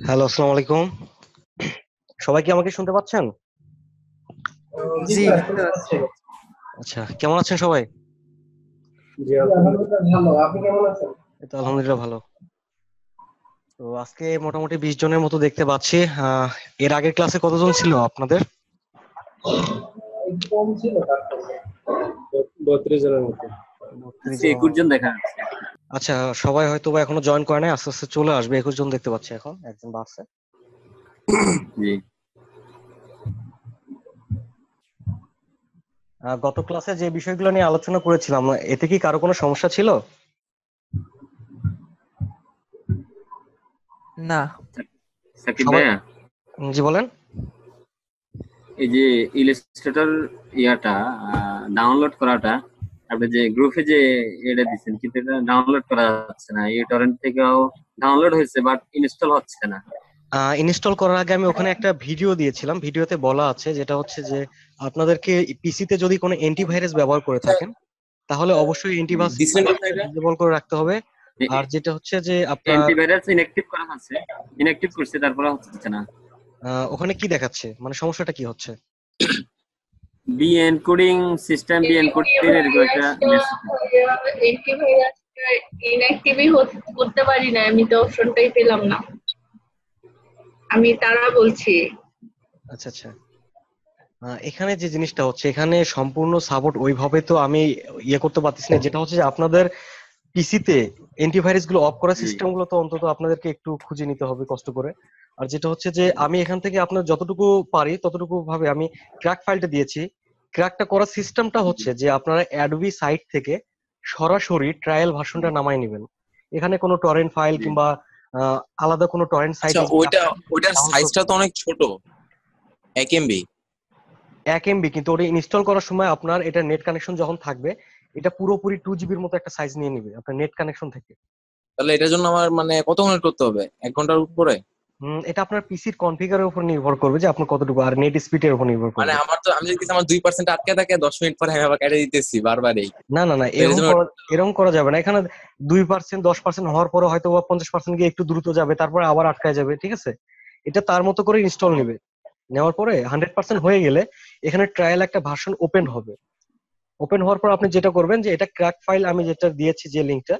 Hello, আসসালামু আলাইকুম। সবাই কি আমাকে শুনতে পাচ্ছেন? জি জি, স্যার, শুনতে শুনতে পাচ্ছি। পাচ্ছি। আচ্ছা, কেমন আছেন সবাই? জি, আলহামদুলিল্লাহ ভালো। আপনি কেমন আছেন? এই তো আলহামদুলিল্লাহ ভালো। তো আজকে মোটামুটি 20 জনের মতো দেখতে পাচ্ছি। এর আগের ক্লাসে কতজন ছিল আপনাদের? একটু কম ছিল তার থেকে। 32 জনের মতো। 32 আজকে জন। 21 জন দেখা যাচ্ছে। আচ্ছা, সবাই হয়তো বা এখনো জয়েন করে নাই, আস্তে আস্তে চলে আসবে। 21 জন দেখতে পাচ্ছি, এখন একজন বাড়ছে। জি। গত ক্লাসে যে বিষয়গুলো নিয়ে আলোচনা করেছিলাম, এতে কি কারো কোনো সমস্যা ছিল? না। সাকিব সবাই। ভাইয়া, জি বলেন। এই যে ইলাস্ট্রেটর ইয়াটা ডাউনলোড করাটা আপনি যে গ্রুপে যে এটা দিচ্ছেন, কিন্তু এটা ডাউনলোড করা যাচ্ছে না। এই টরেন্ট থেকেও ডাউনলোড হয়েছে বাট ইনস্টল হচ্ছে না। ইনস্টল করার আগে আমি ওখানে একটা ভিডিও দিয়েছিলাম। ভিডিওতে বলা আছে যেটা হচ্ছে যে আপনাদেরকে পিসিতে যদি কোনো অ্যান্টিভাইরাস ব্যবহার করে থাকেন, তাহলে অবশ্যই অ্যান্টিভাইরাস দিচ্ছেন কোথায় এটা? ডিসেবল করে রাখতে হবে। আর যেটা হচ্ছে যে আপনার অ্যান্টিভাইরাস ইনঅ্যাক্টিভ করা আছে, ইনঅ্যাক্টিভ করছে তারপরে হচ্ছে না। ওখানে কি দেখাচ্ছে, মানে সমস্যাটা কি হচ্ছে? B encoding system, B encoding এরকম একটা মেসেজ। অ্যান্টিভাইরাসটা ইনঅ্যাক্টিভই করতে পারি না, আমি তো অপশনটাই পেলাম না। আমি তারা বলছি। আচ্ছা আচ্ছা। এখানে যে জিনিসটা হচ্ছে, এখানে সম্পূর্ণ সাপোর্ট ওইভাবে তো আমি করতে পারতেছি না। যেটা হচ্ছে যে আপনাদের পিসিতে অ্যান্টিভাইরাস গুলো অফ করা জি সিস্টেম গুলো তো অন্তত আপনাদেরকে একটু খুঁজে নিতে হবে কষ্ট করে। আর যেটা হচ্ছে যে আমি এখান থেকে আপনার যতটুকু পারি ততটুকু ভাবে আমি ক্র্যাক ফাইলটা দিয়েছি। ক্র্যাকটা করার সিস্টেমটা হচ্ছে যে আপনারা অ্যাডোবি সাইট থেকে সরাসরি ট্রায়াল ভার্সনটা নামাই নেবেন। এখানে কোনো টরেন্ট ফাইল জি। কিংবা আলাদা কোনো টরেন্ট আচ্ছা, সাইটে ওইটার সাইজটা তো অনেক ছোট, 1 MB। 1 MB, কিন্তু ওটা ইনস্টল করার সময় আপনার এটা নেট কানেকশন যখন থাকবে, এটা পুরোপুরি 2 জিবির মতো একটা সাইজ নিয়ে নিবে আপনার নেট কানেকশন থেকে। তাহলে এটার জন্য আমার মানে কত মিনিট করতে হবে, 1 ঘন্টার উপরে? এটা আপনার পিসির কনফিগারের উপর নির্ভর করবে যে আপনার কতটুকু, আর নেট স্পিডের উপর নির্ভর মানে করবে। আমি যদি আমার 2% আটকে থাকে, 10 মিনিট পরে আমি আবার কেটে দিতেছি বারবারই। না না না, তো এর এরকম জন্য করা এরকম করা যাবে না। এখানে 2%, 10% হওয়ার পরে হয়তো বা 50% গিয়ে একটু দ্রুত যাবে, তারপরে আবার আটকায় যাবে, ঠিক আছে? এটা তার মতো করে ইনস্টল নেবে। নেওয়ার পরে 100% হয়ে গেলে এখানে ট্রায়াল একটা ভার্সন ওপেন হবে। ওপেন হওয়ার পর আপনি যেটা করবেন যে এটা ক্র্যাক ফাইল আমি যেটা দিয়েছি যে লিংকটা,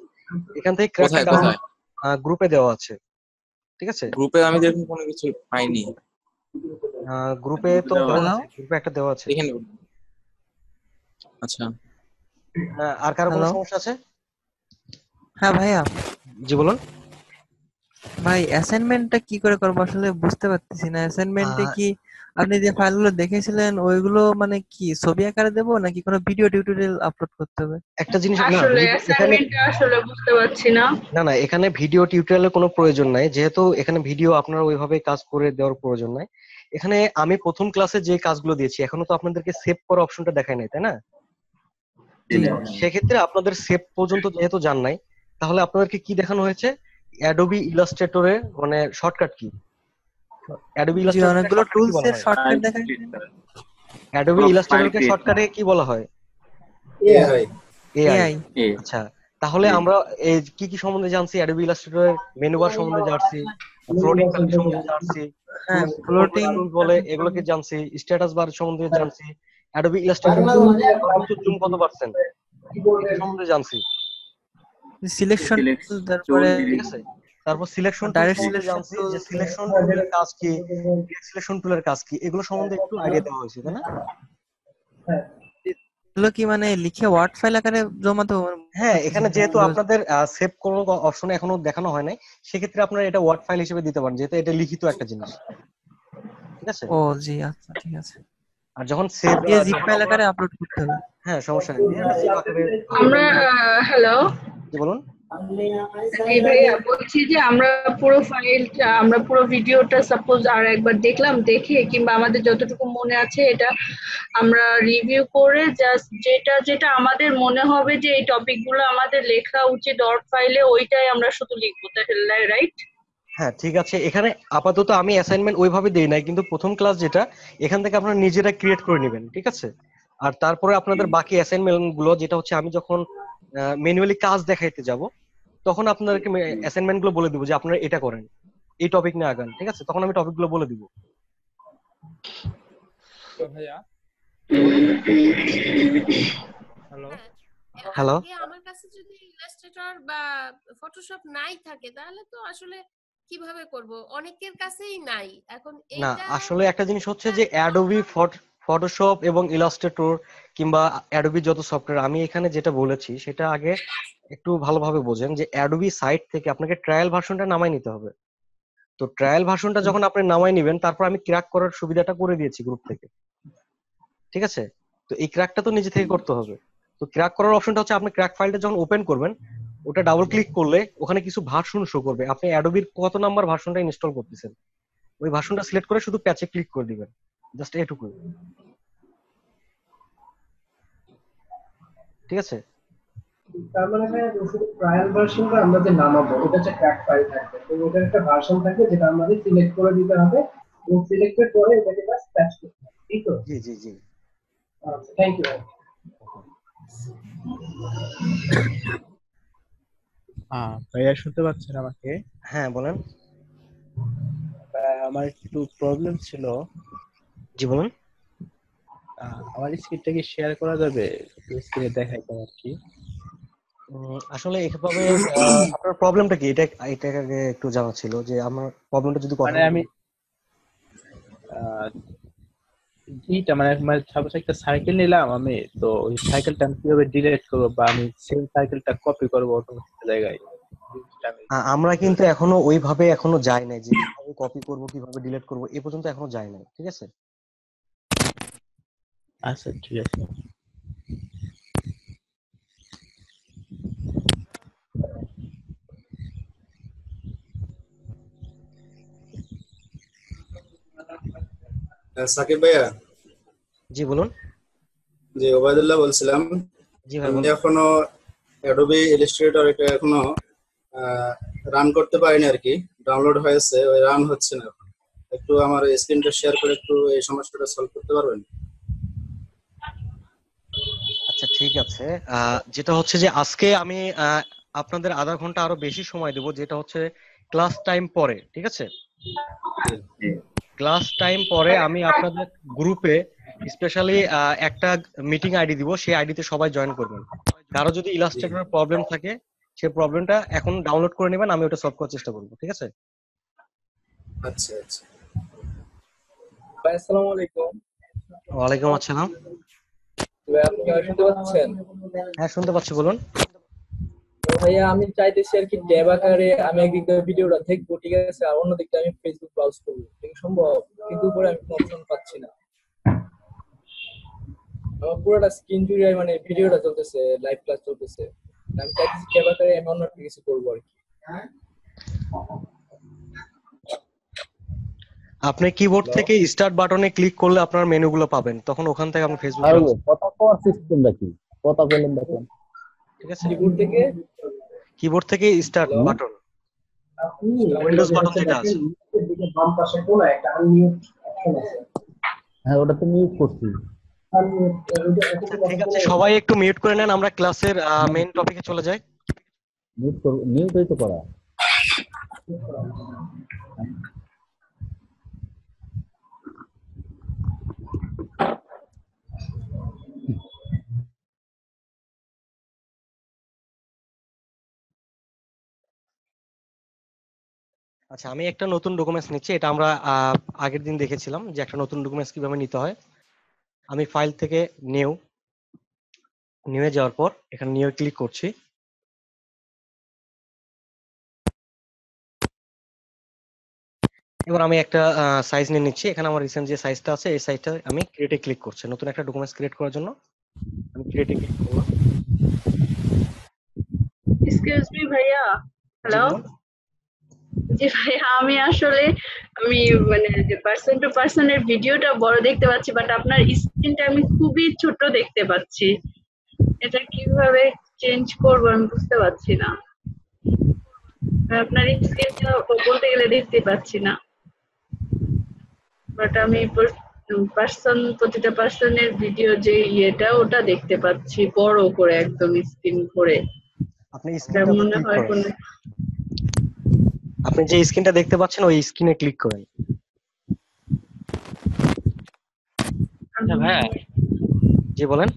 এখান থেকে ক্র্যাকটা কোথায় ডাউনলোড কোথায়? গ্রুপে দেওয়া আছে, ঠিক আছে? গ্রুপে আমি দেখুন কোনো কিছু পাইনি। গ্রুপে তো দেওয়া দেওয়া হ্যালো। আছে, গ্রুপে একটা দেওয়া আছে। দেখেন। আচ্ছা। আর কারো কোনো হ্যালো। সমস্যা আছে? হ্যাঁ ভাইয়া। জি বলুন। ভাই, অ্যাসাইনমেন্টটা কি করে করবো আসলে বুঝতে পারতেছি না। অ্যাসাইনমেন্টে আহ, কি আপনি যে ফাইলগুলো দেখেছিলেন ওইগুলো মানে কি ছবি আকারে দেবো নাকি কোনো ভিডিও টিউটোরিয়াল আপলোড করতে হবে? একটা জিনিস না, আসলে এখানে অ্যাসাইনমেন্টটা আসলে বুঝতে পারছি না। না, এখানে ভিডিও টিউটোরিয়ালের কোনো প্রয়োজন নাই, যেহেতু এখানে ভিডিও আপনার ওইভাবে কাজ করে দেওয়ার প্রয়োজন নাই। এখানে আমি প্রথম ক্লাসে যে কাজগুলো দিয়েছি এখনো তো আপনাদেরকে সেভ করা অপশনটা দেখায় নাই, তাই না? জি, জি। সেক্ষেত্রে আপনাদের সেভ পর্যন্ত যেহেতু যান নাই, তাহলে আপনাদেরকে কি দেখানো হয়েছে? অ্যাডোবি ইলাস্ট্রেটরে মানে শর্টকাট কি, অ্যাডোবি জি, ইলাস্ট্রেটরকে অনেকগুলো শর্টকাটে কি টুলস বলা এর হয়? শর্টকাট ফাইল দেখায়। ক্রিয়েট করা, অ্যাডোবি কোনো ফাইল ইলাস্ট্রেটরকে ক্রিয়েট করা। শর্টকাটে কি বলা হয়? এআই। এআই। এআই। এ আচ্ছা, তাহলে জি আমরা এই কি কি সম্বন্ধে জানছি? অ্যাডোবি ইলাস্ট্রেটরের মেনু বার সম্বন্ধে জানছি, ফ্লোটিং প্যানেল সম্বন্ধে জানছি, হ্যাঁ, কোন কোন ফ্লোটিং। টুল বলে এগুলোকে জানছি, স্ট্যাটাস বার সম্বন্ধে জানছি, অ্যাডোবি ইলাস্ট্রেটর সর্বোচ্চ জুম কত পার্সেন্ট এটা সম্বন্ধে জানছি, সিলেকশন সিলেক্ট টুল, টুল। তারপরে ঠিক আছে? তারপর সিলেকশন টুল ডাইরেক্ট সম্বন্ধে সিলেকশন জানছি, টুল। যে সিলেকশন টুলের কাজ কি, সিলেকশন টুলের কাজ কি, এগুলো সম্বন্ধে একটু আইডিয়া দেওয়া হয়েছে, তাই না? এগুলো কি মানে লিখে ওয়ার্ড ফাইল আকারে জমাতে হবে? হ্যাঁ, বুঝতেছি এখানে না যেহেতু এগুলো। আপনাদের সেভ কোনো অপশন এখনো দেখানো হয় নাই, সেক্ষেত্রে আপনারা এটা ওয়ার্ড ফাইল হিসেবে দিতে পারেন, যেহেতু এটা লিখিত একটা জিনিস, ঠিক আছে? ও জি, আচ্ছা ঠিক আছে। আর যখন সেভ, দিয়ে জিপ যখন ফাইল আমরা, আকারে আপলোড করতে হবে। হ্যাঁ সমস্যা নেই, দিয়ে এটা জিপ আকারে আপলোড আমরা করতে হবে। হ্যালো। জি বলুন। জি ভাইয়া, বলছি যে আমরা পুরো ভিডিওটা সাপোজ আর একবার দেখলাম, দেখে কিংবা আমাদের যতটুকু মনে আছে এটা আমরা রিভিউ করে জাস্ট যেটা যেটা আমাদের মনে হবে যে এই টপিক গুলো আমাদের লেখা উচিত ডট ফাইলে, ওইটাই আমরা শুধু লিখবো, তাই রাইট? হ্যাঁ ঠিক আছে, এখানে আপাতত আমি অ্যাসাইনমেন্ট ওইভাবে দেই নাই, কিন্তু প্রথম ক্লাস যেটা, এখান থেকে আপনারা নিজেরা ক্রিয়েট করে নেবেন, ঠিক আছে? আর তারপরে আপনাদের বাকি অ্যাসাইনমেন্ট গুলো যেটা হচ্ছে আমি যখন ম্যানুয়ালি কাজ দেখাইতে যাব, তখন আপনাদেরকে অ্যাসাইনমেন্ট গুলো বলে দেবো যে আপনারা এটা করেন। এই টপিক নিয়ে আগান, ঠিক আছে? তখন আমি টপিকগুলো বলে দিব। তো ভাইয়া হ্যালো হ্যালো। আগে আমার কাছে যদি ইলাস্ট্রেটর বা ফটোশপ নাই থাকে তাহলে তো আসলে কিভাবে করব, অনেকের কাছেই নাই এখন না, এইটা। আসলে একটা জিনিস হচ্ছে যে অ্যাডোবি ফটোশপ এবং ইলাস্ট্রেটর কিংবা অ্যাডোবি যত সফটওয়্যার, আমি এখানে যেটা বলেছি সেটা আগে একটু ভালোভাবে বোঝেন যে অ্যাডোবি সাইট থেকে আপনাকে ট্রায়াল ভার্সনটা নামাই নিতে হবে। তো ট্রায়াল ভার্সনটা যখন আপনি নামাই নেবেন, তারপর আমি ক্র্যাক করার সুবিধাটা করে দিয়েছি গ্রুপ থেকে, ঠিক আছে? তো এই ক্র্যাকটা তো নিজে থেকে করতে হবে। তো ক্র্যাক করার অপশনটা হচ্ছে আপনি ক্র্যাক ফাইলটা যখন ওপেন করবেন, ওটা ডাবল ক্লিক করলে ওখানে কিছু ভার্সন শো করবে, আপনি অ্যাডোবির কত নাম্বার ভার্সনটা ইনস্টল করতেছেন ওই ভার্সনটা সিলেক্ট করে শুধু প্যাচে ক্লিক করে দিবেন, জাস্ট এটুকুই, ঠিক আছে? তার মানে ভাই শুধু ট্রায়াল ভার্সনটা আমরা যে নামাবো ওটা হচ্ছে ক্র্যাক ফাইল থাকবে, তো ওটার একটা ভার্সন থাকবে যেটা আমাদের সিলেক্ট করে দিতে হবে এবং সিলেক্টেড পরে এটাকে জাস্ট প্যাচ করতে হবে, ঠিক তো? জি জি জি। আচ্ছা, থ্যাংক ইউ। ভাইয়া শুনতে পাচ্ছেন আমাকে? হ্যাঁ বলেন। আমার একটু প্রবলেম ছিল। জি বলুন। আমার স্ক্রিনটা কি শেয়ার করা যাবে? স্ক্রিনে দেখাইতাম আর কি। আসলে এইভাবে আপনার প্রবলেমটা কি, এটা এটা আগে একটু জানা ছিল যে আমার প্রবলেমটা যদি কথা মানে আমি এইটা মানে সাপোজ একটা সাইকেল নিলাম আমি, তো ওই সাইকেলটা আমি কিভাবে ডিলিট করবো বা আমি সেম সাইকেলটা কপি করবো অন্য একটা জায়গায়? আমরা কিন্তু এখনো ওইভাবে এখনো যাই নাই যে কিভাবে কপি করব কিভাবে ডিলিট করব, এ পর্যন্ত এখনো যাই নাই, ঠিক আছে? আচ্ছা ঠিক আছে। সাকিব ভাইয়া। জি বলুন। জি ওবায়দুল্লাহ বলছিলাম। জি ভাই আমি বলুন। এখনো অ্যাডোবি ইলাস্ট্রেটর এটা এখনো রান করতে পারিনি আর কি, ডাউনলোড হয়েছে, ওই রান হচ্ছে না এখন। একটু আমার স্ক্রিনটা শেয়ার করে একটু এই সমস্যাটা সলভ করতে পারবেন? আচ্ছা ঠিক আছে। যেটা হচ্ছে যে আজকে আমি আপনাদের আধা ঘন্টা আরো বেশি সময় দেব, যেটা হচ্ছে ক্লাস টাইম পরে, ঠিক আছে? ক্লাস টাইম পরে আমি আপনাদের গ্রুপে স্পেশালি একটা মিটিং আইডি দিব, সেই আইডিতে সবাই জয়েন করবেন। কারো যদি ইলাস্ট্রেটরের প্রবলেম থাকে সেই প্রবলেমটা এখন ডাউনলোড করে নেবেন, আমি ওটা সলভ করার চেষ্টা করব, ঠিক আছে? আচ্ছা আচ্ছা। ভাই আসসালামু আলাইকুম। ওয়ালাইকুম আসসালাম। ভাই আপনি কি আমায় শুনতে পাচ্ছেন? হ্যাঁ শুনতে পাচ্ছি, বলুন। ভাইয়া আমি চাইতেছি আর কি ট্যাব আকারে আমি একদিক দিয়ে ভিডিওটা দেখবো, ঠিক আছে, আর অন্য দিক দিয়ে আমি ফেসবুক ব্রাউজ করবো, ঠিক সম্ভব? কিন্তু উপরে আমি কোনো অপশন পাচ্ছি না। আমার পুরোটা স্ক্রিন জুড়ে মানে ভিডিওটা চলতেছে, লাইভ ক্লাস চলতেছে। আমি চাইতেছি ট্যাব আকারে আমি অন্য কিছু করবো আর কি। আপনি কিবোর্ড থেকে স্টার্ট বাটনে ক্লিক করলে আপনার মেনুগুলো পাবেন, তখন ওখান থেকে আপনি ফেসবুক কথা কওয়ার সিস্টেমটা কি? কথা বলেন দেখেন, ঠিক আছে? কিবোর্ড থেকে স্টার্ট বাটন, আপনি উইন্ডোজ বাটন যেটা আছে, এদিকে বাম পাশে কোণায় একটা আনমিউট অপশন আছে। হ্যাঁ ওটা তো মিউট করছি। ঠিক আছে, সবাই একটু মিউট করে নেন, আমরা ক্লাসের মেইন টপিকে চলে যাই। মিউট হইতে করা। আচ্ছা আমি একটা নতুন ডকুমেন্টস নিচ্ছি, এটা আমরা আগের দিন দেখেছিলাম যে একটা নতুন ডকুমেন্টস কিভাবে নিতে হয়। আমি ফাইল থেকে নিয়ে যাওয়ার পর এখানে নিউ ক্লিক করছি। এবার আমি একটা সাইজ নিয়ে নিচ্ছি, এখানে আমার রিসেন্ট যে সাইজটা আছে এই সাইজটা আমি ক্রিয়েটে ক্লিক করছি। নতুন একটা ডকুমেন্টস ক্রিয়েট করার জন্য আমি ক্রিয়েটে ক্লিক করলাম। এক্সকিউজ মি ভাইয়া। হ্যালো। জি ভাইয়া, আমি মানে যে পার্সন টু পার্সনের ভিডিওটা বড় দেখতে পাচ্ছি, বাট আপনার স্ক্রিনটা আমি খুবই ছোট দেখতে পাচ্ছি। এটা কিভাবে চেঞ্জ করব আমি বুঝতে পারছি না। আপনার স্ক্রিনটা বলতে গেলে দেখতে পাচ্ছি না, বাট আমি প্রতিটা পার্সনের ভিডিও যে ইয়েটা ওটা দেখতে পাচ্ছি বড় করে একদম স্ক্রিন করে। আপনি স্ক্রিনটা মনে হয় কোন আপনি যে স্ক্রিনটা দেখতে পাচ্ছেন ওই স্ক্রিনে ক্লিক করেন। আচ্ছা ভাইয়া, জি বলেন।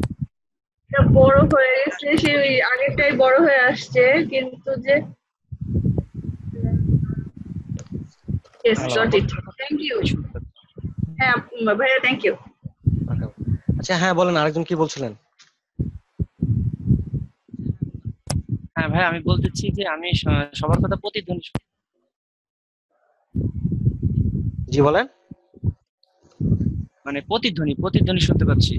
এটা বড় হয়ে গেছে, সেই আগেরটাই বড় হয়ে আসছে, কিন্তু যে yes hello, got it, thank you. হ্যাঁ ভাইয়া, থ্যাংক ইউ। আচ্ছা হ্যাঁ বলেন, আরেকজন কি বলছিলেন? হ্যাঁ ভাই, আমি বলতেছি যে আমি সবার কথা প্রতিধ্বনি জি বলেন। মানে প্রতিধ্বনি শুনতে পাচ্ছি।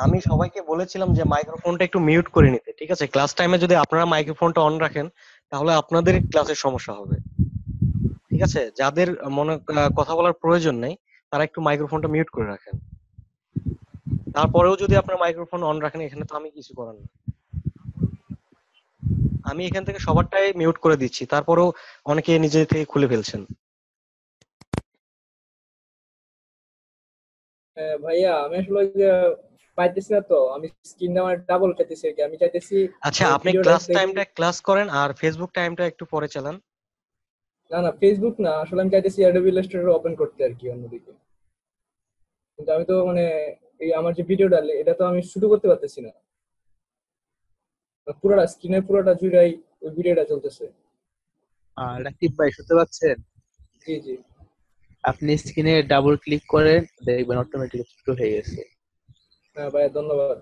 আমি সবাইকে বলেছিলাম যে মাইক্রোফোনটা একটু মিউট করে নিতে, ঠিক আছে? ক্লাস টাইমে যদি আপনারা মাইক্রোফোনটা অন রাখেন তাহলে আপনাদের ক্লাসের সমস্যা হবে, ঠিক আছে? যাদের মনে কথা বলার প্রয়োজন নেই তারা একটু মাইক্রোফোনটা মিউট করে রাখেন। তারপরেও যদি আপনারা মাইক্রোফোন অন রাখেন, এখানে তো আমি কিছু করার না। আমি এখান থেকে সবারটাই মিউট করে দিচ্ছি, তারপরেও অনেকে নিজে থেকে খুলে ফেলছেন। ভাইয়া আমি আসলে ওই যে পাইতেছি না, তো আমি স্ক্রিনটা আমার ডাবল চাইতেছি আর কি। আমি চাইতেছি আচ্ছা আপনি ভিডিওটা ক্লাস দেখি। টাইমটা ক্লাস করেন আর ফেসবুক টাইমটা একটু পরে চালান। না না, ফেসবুক না, আসলে আমি চাইতেছি অ্যাডোবি ইলাস্ট্রেটর ওপেন করতে আর কি অন্যদিকে। কিন্তু আমি তো মানে এই আমার যে ভিডিওটা এটা তো আমি শুরু করতে পারতেছি না, পুরোটা স্ক্রিনের পুরোটা জুড়াই ওই ভিডিওটা চলতেছে। রাকিব ভাই শুনতে পাচ্ছেন? জি জি। আপনি স্ক্রিনে ডাবল ক্লিক করেন, দেখবেন অটোমেটিক শুরু হয়ে গেছে। হ্যাঁ ভাইয়া, ধন্যবাদ।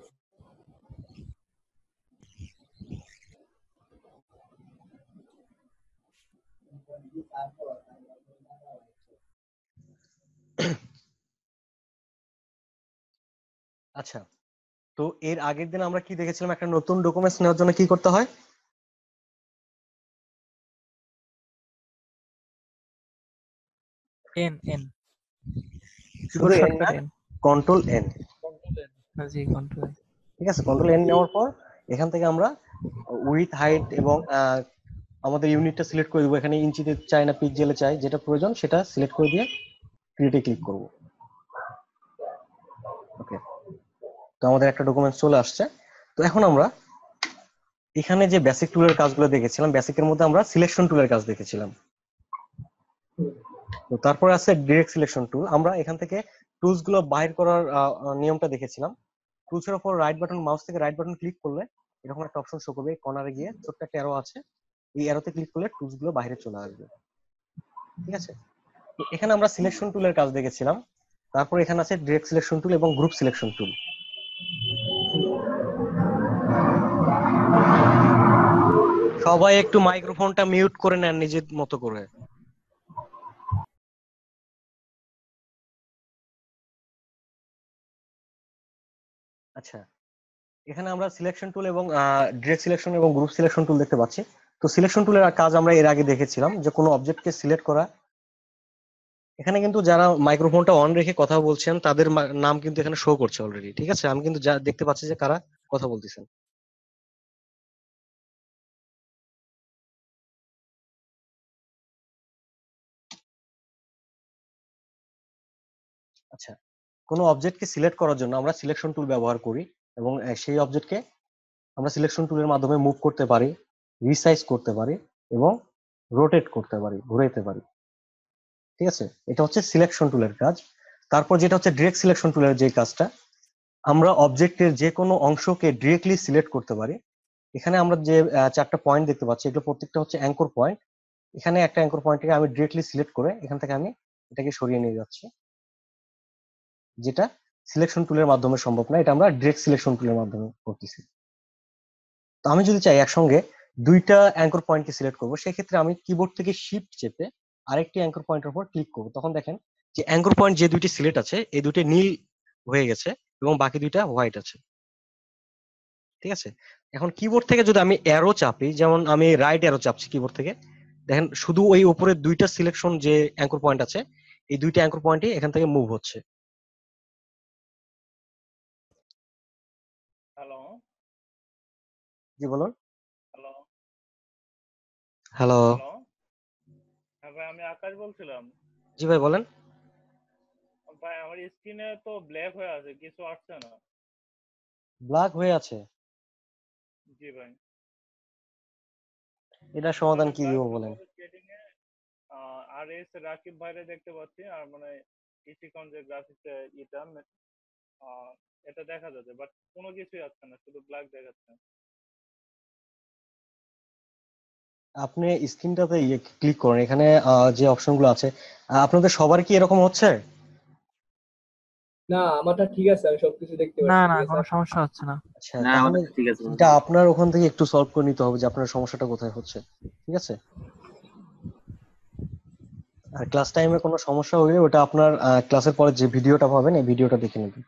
আচ্ছা, তো এর আগের দিন আমরা কি দেখেছিলাম? একটা নতুন ডকুমেন্টস নেওয়ার জন্য কি করতে হয়? এন এন শুধু এন না, শর্টকাট এন। Control N. জি কন্ট্রোল। ঠিক আছে, কন্ট্রোল এন নেওয়ার পর এখান থেকে আমরা উইথ হাইট এবং আমাদের ইউনিটটা সিলেক্ট করে দেবো। এখানে ইঞ্চিতে চাই না পিক্সেলে চাই, যেটা প্রয়োজন সেটা সিলেক্ট করে দিয়ে ক্রিয়েটে ক্লিক করব। ওকে, তো আমাদের একটা ডকুমেন্ট চলে আসছে। তো এখন আমরা এখানে যে বেসিক টুলের কাজগুলো দেখেছিলাম, বেসিকের মধ্যে আমরা সিলেকশন টুলের কাজ দেখেছিলাম। তো তারপরে আছে ডিরেক্ট সিলেকশন টুল। আমরা এখান থেকে টুলস গুলো বাইর করার নিয়মটা দেখেছিলাম। টুলস এর উপর রাইট বাটন, মাউস থেকে রাইট বাটন ক্লিক করলে এরকম একটা অপশন শো করবে, কর্নারে গিয়ে ছোট্ট একটা অ্যারো আছে, এই অ্যারোতে ক্লিক করলে টুলস গুলো বাইরে চলে আসবে। ঠিক আছে, তো এখানে আমরা সিলেকশন টুলের কাজ দেখেছিলাম। তারপর এখানে আছে ডিরেক্ট সিলেকশন টুল এবং গ্রুপ সিলেকশন টুল। সবাই একটু মাইক্রোফোনটা মিউট করে নেন নিজের মতো করে। আচ্ছা, এখানে আমরা সিলেকশন টুল এবং ডিরেক্ট সিলেকশন এবং গ্রুপ সিলেকশন টুল দেখতে পাচ্ছি। তো সিলেকশন টুলের কাজ আমরা এর আগে দেখেছিলাম, যে কোনো অবজেক্টকে সিলেক্ট করা। এখানে কিন্তু যারা মাইক্রোফোনটা অন রেখে কথা বলছেন তাদের নাম কিন্তু এখানে শো করছে অলরেডি। ঠিক আছে, আমি কিন্তু যা দেখতে পাচ্ছি যে কারা কথা বলতেছেন। আচ্ছা, কোনো অবজেক্টকে সিলেক্ট করার জন্য আমরা সিলেকশন টুল ব্যবহার করি এবং সেই অবজেক্টকে আমরা সিলেকশন টুলের মাধ্যমে মুভ করতে পারি, রিসাইজ করতে পারি এবং রোটেট করতে পারি, ঘুরাইতে পারি। ঠিক আছে, এটা হচ্ছে সিলেকশন টুলের কাজ। তারপর যেটা হচ্ছে ডিরেক্ট সিলেকশন টুলের যে কাজটা, আমরা অবজেক্টের যে কোনো অংশকে ডিরেক্টলি সিলেক্ট করতে পারি। এখানে আমরা যে চারটা পয়েন্ট দেখতে পাচ্ছি, এগুলো প্রত্যেকটা হচ্ছে অ্যাঙ্কর পয়েন্ট। এখানে একটা অ্যাঙ্কর পয়েন্টকে আমি ডিরেক্টলি সিলেক্ট করে এখান থেকে আমি এটাকে সরিয়ে নিয়ে যাচ্ছি, যেটা সিলেকশন টুলের মাধ্যমে সম্ভব না, এটা আমরা ডিরেক্ট সিলেকশন টুলের মাধ্যমে করতেছি। তো আমি যদি চাই একসঙ্গে দুইটা অ্যাঙ্কর পয়েন্টকে সিলেক্ট করবো, সেক্ষেত্রে আমি কিবোর্ড থেকে শিফট চেপে আরেকটি অ্যাঙ্কর পয়েন্টের উপর ক্লিক করবো। তখন দেখেন যে অ্যাঙ্কর পয়েন্ট যে দুইটি সিলেক্ট আছে এই দুইটি নীল হয়ে গেছে এবং বাকি দুইটা হোয়াইট আছে। ঠিক আছে, এখন কিবোর্ড থেকে যদি আমি অ্যারো চাপি, যেমন আমি রাইট অ্যারো চাপছি কিবোর্ড থেকে, দেখেন শুধু ওই উপরের দুইটা সিলেকশন যে অ্যাঙ্কর পয়েন্ট আছে এই দুইটা অ্যাঙ্কর পয়েন্টই এখান থেকে মুভ হচ্ছে। হ্যালো জি বলুন। Hello hello. হ্যালো হ্যাঁ ভাই, আমি আকাশ বলছিলাম। জি ভাই বলেন। ভাই আমার স্ক্রিনে তো ব্ল্যাক হয়ে আছে, কিছু আসছে না। ব্ল্যাক হয়ে আছে? জি ভাই। এটা সমাধান কি ব্ল্যাক দিব হলে বলেন? পরে সেটিং এ আর এস রাকিব ভাইরে দেখতে পাচ্ছি, আর মানে ইসিকন যে গ্রাফিক্স এটা আহ, এটা দেখা যাচ্ছে, বাট কোনো কিছুই আসছে না, শুধু ব্ল্যাক দেখাচ্ছে। আপনি স্ক্রিনটাতে ক্লিক করেন, এখানে যে অপশনগুলো আছে আপনাদের সবার কি এরকম হচ্ছে? না, আমারটা ঠিক আছে, আমি সবকিছু দেখতে না পাচ্ছি, না, ঠিক আছে। কোনো সমস্যা হচ্ছে না। আচ্ছা, না তাহলে আমাদের ঠিক আছে। এটা আপনার ওখান থেকে একটু সলভ করে নিতে হবে যে আপনার সমস্যাটা কোথায় হচ্ছে। ঠিক আছে? আর ক্লাস টাইমে কোনো সমস্যা হলে ওটা আপনার ক্লাসের পরে যে ভিডিওটা পাবেন এই ভিডিওটা দেখে নেবেন।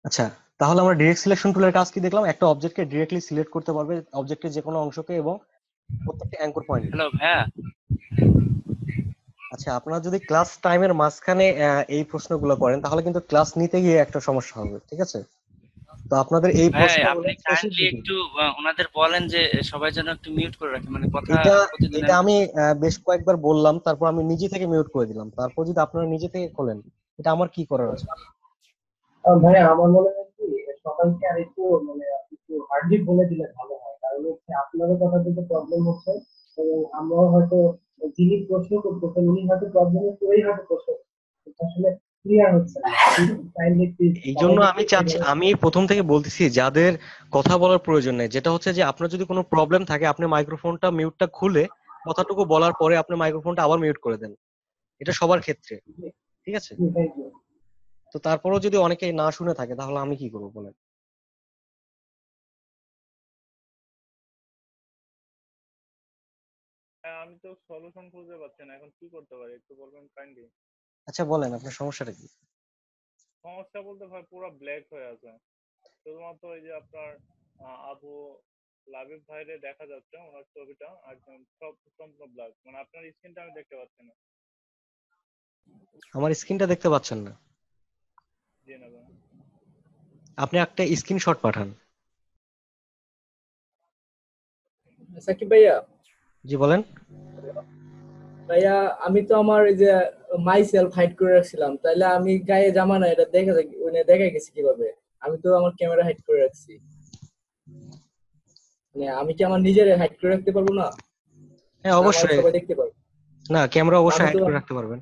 আচ্ছা, তাহলে আমরা ডিরেক্ট সিলেকশন টুলের কাজ কি দেখলাম? একটা অবজেক্টকে ডিরেক্টলি সিলেক্ট করতে পারবে, অবজেক্টের যে কোনো অংশকে এবং প্রত্যেকটা অ্যাঙ্কর পয়েন্ট। হ্যালো ভাইয়া। আচ্ছা, আপনারা যদি ক্লাস টাইমের মাঝখানে এই প্রশ্নগুলো করেন তাহলে কিন্তু ক্লাস নিতে গিয়ে একটা সমস্যা হবে। ঠিক আছে? তো আপনাদের এই ভাইয়া প্রশ্নগুলো আপনি শেষের কাইন্ডলি দিকে। একটু ওনাদের বলেন যে সবাই যেন একটু মিউট করে রাখে, মানে কথা এটা প্রতিদিনের এটা আমি বেশ কয়েকবার বললাম, তারপর আমি নিজে থেকে মিউট করে দিলাম, তারপর যদি আপনারা নিজে থেকে খোলেন এটা আমার কি করার আছে? ভাইয়া আমার মনে হয় কি সবাইকে আর একটু মানে একটু হার্ডলি বলে দিলে ভালো হয়, কারণ হচ্ছে আপনারও কথা বলতে প্রবলেম হচ্ছে এবং আমরাও হয়তো যিনি প্রশ্ন করতেছেন উনি হয়তো প্রবলেমে পড়েই হয়তো প্রশ্ন করছেন, কিন্তু আসলে ক্লিয়ার হচ্ছে না। কাইন্ডলি প্লিজ এই জন্য সবাইকে আমি একটু চাচ্ছি, সেভাবে। আমি প্রথম থেকে বলতেছি যাদের কথা বলার প্রয়োজন নেই, যেটা হচ্ছে যে আপনার যদি কোনো প্রবলেম থাকে আপনি মাইক্রোফোনটা মিউটটা খুলে কথাটুকু বলার পরে আপনি মাইক্রোফোনটা আবার মিউট করে দেন। এটা সবার ক্ষেত্রে। ঠিক আছে? Thank you. তো তারপরেও যদি অনেকে না শুনে থাকে তাহলে আমি কি করবো বলেন? হ্যাঁ, আমি তো সলিউশন খুঁজে পাচ্ছি না, এখন কি করতে পারি একটু বলবেন কাইন্ডলি। আচ্ছা বলেন আপনার সমস্যাটা কি? সমস্যা বলতে ভাই পুরো ব্ল্যাক হয়ে আছে, শুধুমাত্র এই যে আপনার আবু লাবিব ভাইরে দেখা যাচ্ছে, ওনার ছবিটা একদম সব সম্পূর্ণ ব্ল্যাক, মানে আপনার স্ক্রিনটা আমি দেখতে পাচ্ছি না। আমার স্ক্রিনটা দেখতে পাচ্ছেন না? জি না ভাই। আপনি একটা স্ক্রিনশট পাঠান। সাকিব ভাইয়া, জি বলেন। ভাইয়া আমি তো আমার এই যে মাই সেলফ হাইড করে রাখছিলাম, তাইলে আমি গায়ে জামা না এটা দেখা গেছে কিভাবে? আমি তো আমার ক্যামেরা হাইড করে রাখছি, মানে আমি কি আমার নিজের হাইড করে রাখতে পারবো না? হ্যাঁ না আমার অবশ্যই। সবাই দেখতে পারবে? না, ক্যামেরা অবশ্যই আমি হাইড তো করে রাখতে পারবেন।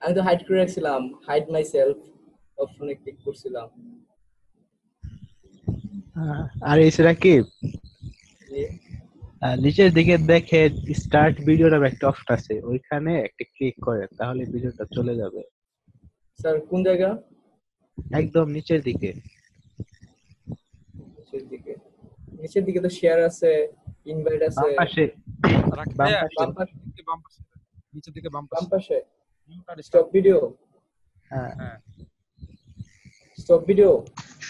আমি তো হাইড করে রাখছিলাম, হাইড মাই সেলফ অপশনে ক্লিক করছিলাম। আর এছাড়া কি জি নিচের দিকে দেখে স্টার্ট ভিডিওর একটা অপশন আছে, ওইখানে একটা ক্লিক করে তাহলে ভিডিওটা চলে যাবে। স্যার, কোন জায়গা? একদম নিচের দিকে। নিচের দিকে? নিচের দিকে তো শেয়ার আছে, ইনভাইট আছে। বাম পাশে, রাকিব বাম ভাইয়া, পাশে। বাম পাশে? বাম পাশে, নিচের দিকে বাম বাম পাশে পাশে মিউট আর স্টপ ভিডিও। হ্যাঁ হ্যাঁ স্টপ ভিডিও।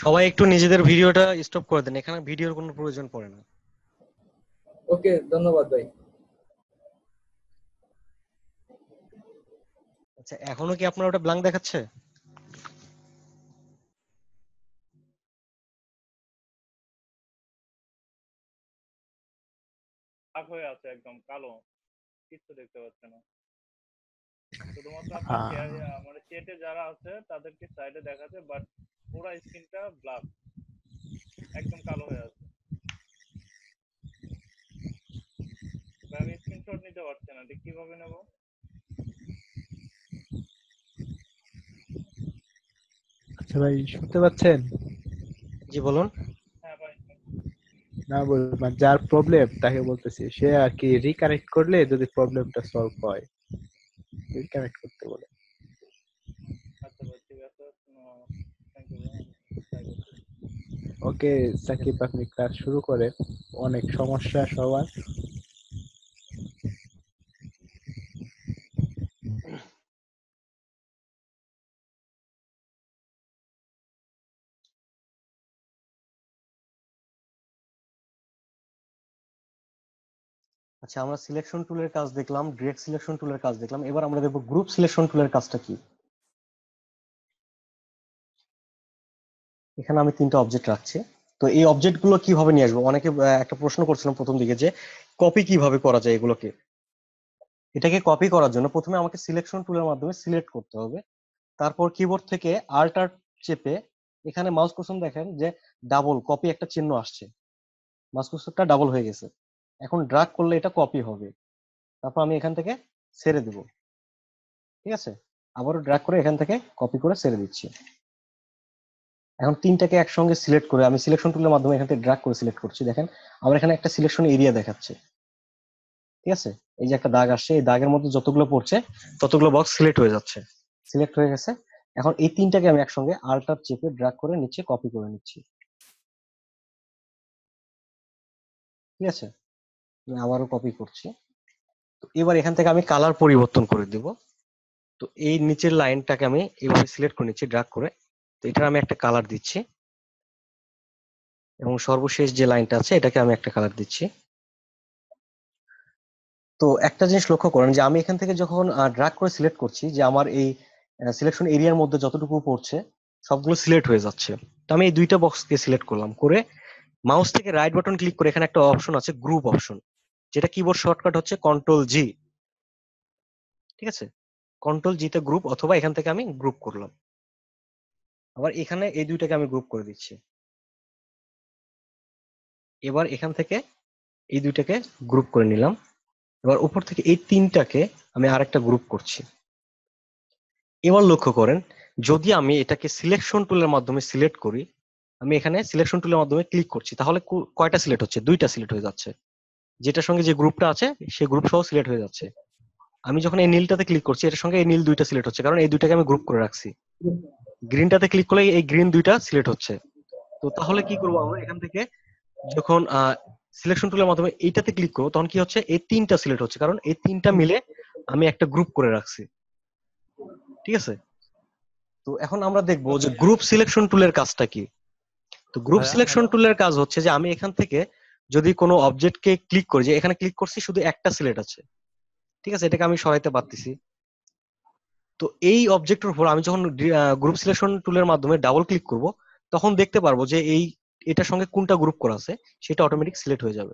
সবাই একটু নিজেদের ভিডিওটা স্টপ করে দেন, এখানে ভিডিওর কোনো প্রয়োজন পড়ে না। ওকে, ধন্যবাদ ভাই। আচ্ছা, এখনো কি আপনার ওটা ব্ল্যাঙ্ক দেখাচ্ছে? ব্ল্যাক হয়ে আছে, একদম কালো, কিছু দেখতে পাচ্ছে না। শুধুমাত্র আপনার মানে চ্যাটে যারা আছে তাদেরকে সাইডে দেখাচ্ছে, বাট পুরো স্ক্রিনটা ব্ল্যাক, একদম কালো হয়ে আছে। আমি স্ক্রিনশট নিতে পারছি না, এটা কিভাবে নেব? আচ্ছা ভাই, শুনতে পাচ্ছেন? জি বলুন। হ্যাঁ ভাই। না বলবেন, যার প্রবলেম তাকে বলতেছি, সে আর কি রিকানেক্ট করলে যদি প্রবলেমটা সলভ হয়, রিকানেক্ট করতে বলে। আচ্ছা ভাই, ঠিক আছে, থ্যাংক ইউ ভাই। ওকে সাকিব, আপনি ক্লাস শুরু করেন, অনেক সমস্যা সবার। আচ্ছা, আমরা সিলেকশন টুলের কাজ দেখলাম, ডিরেক্ট সিলেকশন টুলের কাজ দেখলাম, এবার আমরা দেখবো গ্রুপ সিলেকশন টুলের কাজটা কি। এখানে আমি 3টা অবজেক্ট রাখছি। তো এই অবজেক্ট গুলো কিভাবে নিয়ে আসবো? অনেকে একটা প্রশ্ন করছিলাম প্রথম দিকে যে কপি কিভাবে করা যায় এগুলোকে। এটাকে কপি করার জন্য প্রথমে আমাকে সিলেকশন টুলের মাধ্যমে সিলেক্ট করতে হবে, তারপর কিবোর্ড থেকে আল্ট চেপে এখানে মাউস কুশন দেখেন যে ডাবল কপি একটা চিহ্ন আসছে, মাউস কার্সারটা ডাবল হয়ে গেছে। এখন ড্রাগ করলে এটা কপি হবে। তারপর আমি এখান থেকে ছেড়ে দেব, ঠিক আছে? আবারও ড্রাগ করে এখান থেকে কপি করে ছেড়ে দিচ্ছি। এখন তিনটাকে একসঙ্গে সিলেক্ট করে আমি সিলেকশন টুলের মাধ্যমে এখান থেকে ড্রাগ করে সিলেক্ট করছি। দেখেন আমার এখানে একটা সিলেকশন এরিয়া দেখাচ্ছে, ঠিক আছে? এই যে একটা দাগ আসছে, এই দাগের মধ্যে যতগুলো পড়ছে ততগুলো বক্স সিলেক্ট হয়ে যাচ্ছে, সিলেক্ট হয়ে গেছে। এখন এই তিনটাকে আমি একসঙ্গে আল্টার চেপে ড্রাগ করে নিচে কপি করে নিচ্ছি, ঠিক আছে? আমি আবারও কপি করছি। তো এবার এখান থেকে আমি কালার পরিবর্তন করে দিব। তো এই নিচের লাইনটাকে আমি এইভাবে সিলেক্ট করে নিচ্ছি ড্রাগ করে। তো এটার আমি একটা কালার দিচ্ছি এবং সর্বশেষ যে লাইনটা আছে এটাকে আমি একটা কালার দিচ্ছি। তো একটা জিনিস লক্ষ্য করেন যে আমি এখান থেকে যখন ড্রাগ করে সিলেক্ট করছি যে আমার এই সিলেকশন এরিয়ার মধ্যে যতটুকু পড়ছে সবগুলো সিলেক্ট হয়ে যাচ্ছে। তো আমি এই দুইটা বক্সকে সিলেক্ট করলাম, করে মাউস থেকে রাইট বাটন ক্লিক করে এখানে একটা অপশন আছে গ্রুপ অপশন, যেটা কিবোর্ড শর্টকাট হচ্ছে কন্ট্রোল জি, ঠিক আছে? কন্ট্রোল জি তে গ্রুপ, অথবা এখান থেকে আমি গ্রুপ করলাম। আবার এখানে এই দুইটাকে আমি গ্রুপ করে দিচ্ছি। এবার এখান থেকে এই দুইটাকে গ্রুপ করে নিলাম। এবার উপর থেকে এই তিনটাকে আমি আরেকটা গ্রুপ করছি। এবার লক্ষ্য করেন যদি আমি এটাকে সিলেকশন টুলের মাধ্যমে সিলেক্ট করি, আমি এখানে সিলেকশন টুলের মাধ্যমে ক্লিক করছি, তাহলে কয়টা সিলেক্ট হচ্ছে? দুইটা সিলেক্ট হয়ে যাচ্ছে। যেটার সঙ্গে যে গ্রুপটা আছে সেই গ্রুপ সহ সিলেক্ট হয়ে যাচ্ছে। আমি যখন এই নীলটাতে ক্লিক করছি এটার সঙ্গে এই নীল দুইটা সিলেক্ট হচ্ছে, কারণ এই দুইটাকে আমি গ্রুপ করে রাখছি। গ্রিনটাতে ক্লিক করলে এই গ্রিন দুইটা সিলেক্ট হচ্ছে। তো তাহলে কি করবো আমরা এখান থেকে যখন সিলেকশন টুলের মাধ্যমে এইটাতে ক্লিক করবো তখন কি হচ্ছে? এই তিনটা সিলেক্ট হচ্ছে, কারণ এই তিনটা মিলে আমি একটা গ্রুপ করে রাখছি, ঠিক আছে? তো এখন আমরা দেখবো যে গ্রুপ সিলেকশন টুলের কাজটা কি। তো গ্রুপ সিলেকশন টুলের কাজ হচ্ছে যে আমি এখান থেকে যদি কোনো অবজেক্টকে ক্লিক করি, যে এখানে ক্লিক করছি শুধু একটা সিলেক্ট আছে, ঠিক আছে, এটাকে আমি সরাইতে পারতেছি। তো এই অবজেক্টের উপর আমি যখন গ্রুপ সিলেকশন টুলের মাধ্যমে ডাবল ক্লিক করব তখন দেখতে পারবো যে এটার সঙ্গে কোনটা গ্রুপ করা আছে সেটা অটোমেটিক সিলেক্ট হয়ে যাবে,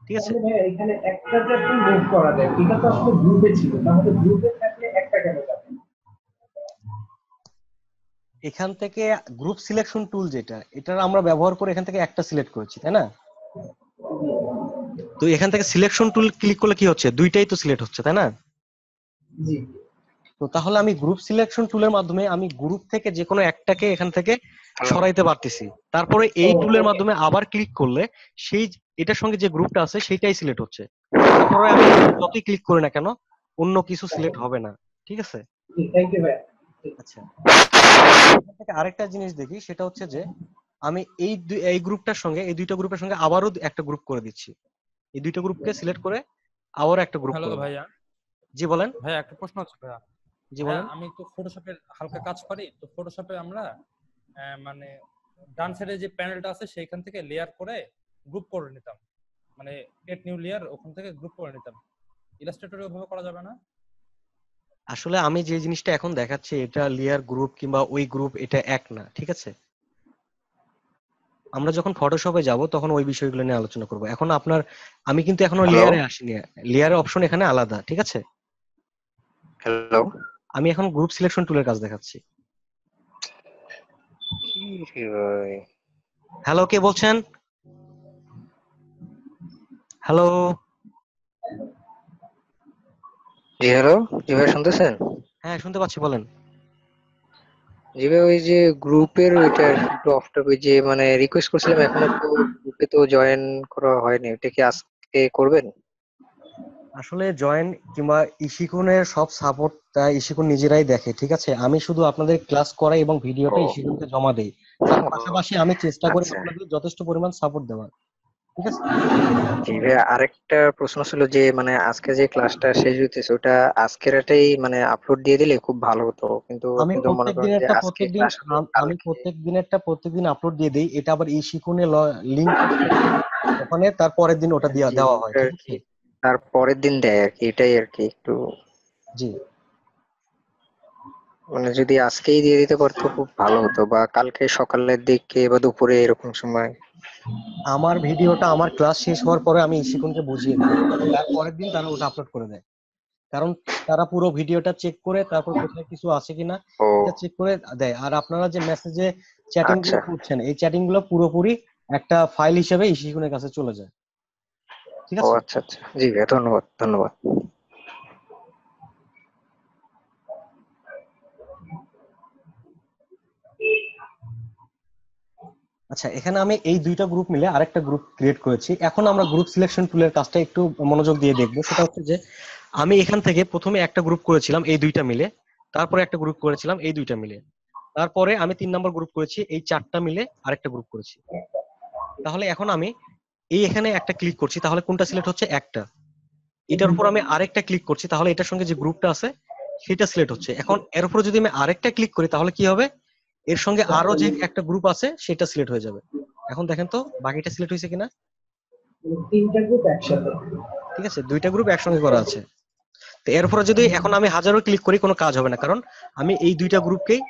ঠিক আছে? তাহলে ভাই এখানে একটা যে আপনি মুভ করা যায়, এটা তো আসলে গ্রুপে ছিল, তাহলে গ্রুপে থাকলে একটা কেন যাবে? এখান থেকে গ্রুপ সিলেকশন টুল যেটা, এটার আমরা ব্যবহার করে এখান থেকে একটা সিলেক্ট করেছি, তাই না? তো এখান থেকে সিলেকশন টুল ক্লিক করলে কি হচ্ছে? দুইটাই তো সিলেক্ট হচ্ছে, তাই না? জি। তো তাহলে আমি গ্রুপ সিলেকশন টুলের মাধ্যমে আমি গ্রুপ থেকে যে কোনো একটাকে এখান থেকে সরাইতে পারতেছি। তারপরে এই টুলের মাধ্যমে আবার ক্লিক করলে সেই এটার সঙ্গে যে গ্রুপটা আছে সেটাই সিলেক্ট হচ্ছে। তারপরে আমি যতই ক্লিক করি না কেন অন্য কিছু সিলেক্ট হবে না, ঠিক আছে? থ্যাংক ইউ ভাই। আচ্ছা, আরেকটা জিনিস দেখি, সেটা হচ্ছে যে আমি এই গ্রুপটার সঙ্গে এই দুইটা গ্রুপের সঙ্গে আবারও একটা গ্রুপ করে দিচ্ছি। এই দুইটা গ্রুপকে সিলেক্ট করে আবারও একটা গ্রুপ হ্যালো করব। ভাইয়া। জি বলেন। ভাইয়া একটা প্রশ্ন আছে ভাইয়া। জি ভাইয়া, বলেন। আমি তো ফটোশপের হালকা কাজ করি, তো ফটোশপে আমরা মানে ডান সাইডে যে প্যানেলটা আছে সেইখান থেকে লেয়ার করে গ্রুপ করে নিতাম, মানে এড নিউ লেয়ার ওখান থেকে গ্রুপ করে নিতাম। ইলাস্ট্রেটরে ওভাবে করা যাবে না? আসলে আমি যে জিনিসটা এখন দেখাচ্ছি এটা লেয়ার গ্রুপ কিংবা ওই গ্রুপ এটা এক না, ঠিক আছে? আমরা যখন ফটোশপে যাব তখন ওই বিষয়গুলো নিয়ে আলোচনা করব। এখন আমি কিন্তু এখনো লেয়ারে আসিনি, লেয়ারের অপশন এখানে আলাদা, ঠিক আছে? হ্যালো। আমি এখন গ্রুপ সিলেকশন টুলের কাজ দেখাচ্ছি। হ্যালো, কে বলছেন? হ্যালো। জি হ্যালো, জি ভাই শুনতেছেন? হ্যাঁ শুনতে পাচ্ছি, বলেন। জি ভাই, ওই যে গ্রুপের ওইটা একটু অফ টপিক, যে মানে রিকোয়েস্ট করছিলাম, এখনো তো গ্রুপে তো জয়েন করা হয়নি, ওটা কি আজকে করবেন? আসলে জয়েন কিংবা ইশিকুনের সব সাপোর্ট ইশিকুন নিজেরাই দেখে, ঠিক আছে? আমি শুধু আপনাদের ক্লাস করাই এবং ভিডিওটা ইশিকুনকে জমা দেই। তার পাশাপাশি আমি চেষ্টা করি আচ্ছা। আপনাদের যথেষ্ট পরিমাণ সাপোর্ট দেওয়ার, ঠিক আছে? জি ভাই, আরেকটা প্রশ্ন ছিল যে মানে আজকে যে ক্লাসটা শেষ হইতেছে ওটা আজকের এটাই মানে আপলোড দিয়ে দিলে খুব ভালো হতো, কিন্তু আমি কিন্তু মনে প্রত্যেক করেন যে দিনেরটা আজকে প্রত্যেকদিন ক্লাস হলো আমি কালকে। প্রত্যেক দিনেরটা প্রত্যেকদিন আপলোড দিয়ে দেই। এটা আবার ইশিকুনে লিংক ওখানে তার পরের দিন ওটা জি, দেওয়া হয়, ওটা ঠিক আর আছে? কি তার পরের দিন দেয় আর কি, এটাই আর কি একটু জি। মানে যদি আজকেই দিয়ে দিতে পারতো খুব ভালো হতো, বা কালকে সকালের দিকে বা দুপুরে এরকম সময়। আমার ভিডিওটা আমার ক্লাস শেষ হওয়ার পরে আমি ইশিকুনকে বুঝিয়ে দিই, তার পরের দিন তারা ওটা আপলোড করে দেয়। কারণ তারা পুরো ভিডিওটা চেক করে তারপর কোথায় কিছু আছে কিনা ও এটা চেক করে দেয়। আর আপনারা যে মেসেজে চ্যাটিং গুলো আচ্ছা। করছেন এই চ্যাটিং গুলো পুরোপুরি একটা ফাইল হিসেবে ইশিকুনের কাছে চলে যায়। ঠিক ও আছে? আচ্ছা আচ্ছা, জি ভাইয়া, ধন্যবাদ ধন্যবাদ। আচ্ছা, এখানে আমি এই দুইটা গ্রুপ মিলে আরেকটা গ্রুপ ক্রিয়েট করেছি। এখন আমরা গ্রুপ সিলেকশন টুলের কাজটা একটু মনোযোগ দিয়ে দেখবো। সেটা হচ্ছে যে আমি এখান থেকে প্রথমে একটা গ্রুপ করেছিলাম এই দুইটা মিলে, তারপরে একটা গ্রুপ করেছিলাম এই দুইটা মিলে, তারপরে আমি 3 নম্বর গ্রুপ করেছি এই 4টা মিলে আরেকটা গ্রুপ করেছি। তাহলে এখন আমি এই এখানে একটা ক্লিক করছি, তাহলে কোনটা সিলেক্ট হচ্ছে? একটা। এটার উপর আমি আরেকটা ক্লিক করছি, তাহলে এটার সঙ্গে যে গ্রুপটা আছে সেটা সিলেক্ট হচ্ছে। এখন এর উপর যদি আমি আরেকটা ক্লিক করি তাহলে কি হবে? এর সঙ্গে আরো যে একটা গ্রুপ আছে সেটা সিলেক্ট হয়ে যাবে। এখন দেখেন তো বাকিটা সিলেক্ট হয়েছে কিনা। 3টা গ্রুপ একসাথে। ঠিক আছে, 2টা গ্রুপ একসঙ্গে করা আছে। তো এরপরে যদি এখন আমি হাজারো ক্লিক করি কোনো কাজ হবে না, কারণ আমি এই 2টা গ্রুপকেই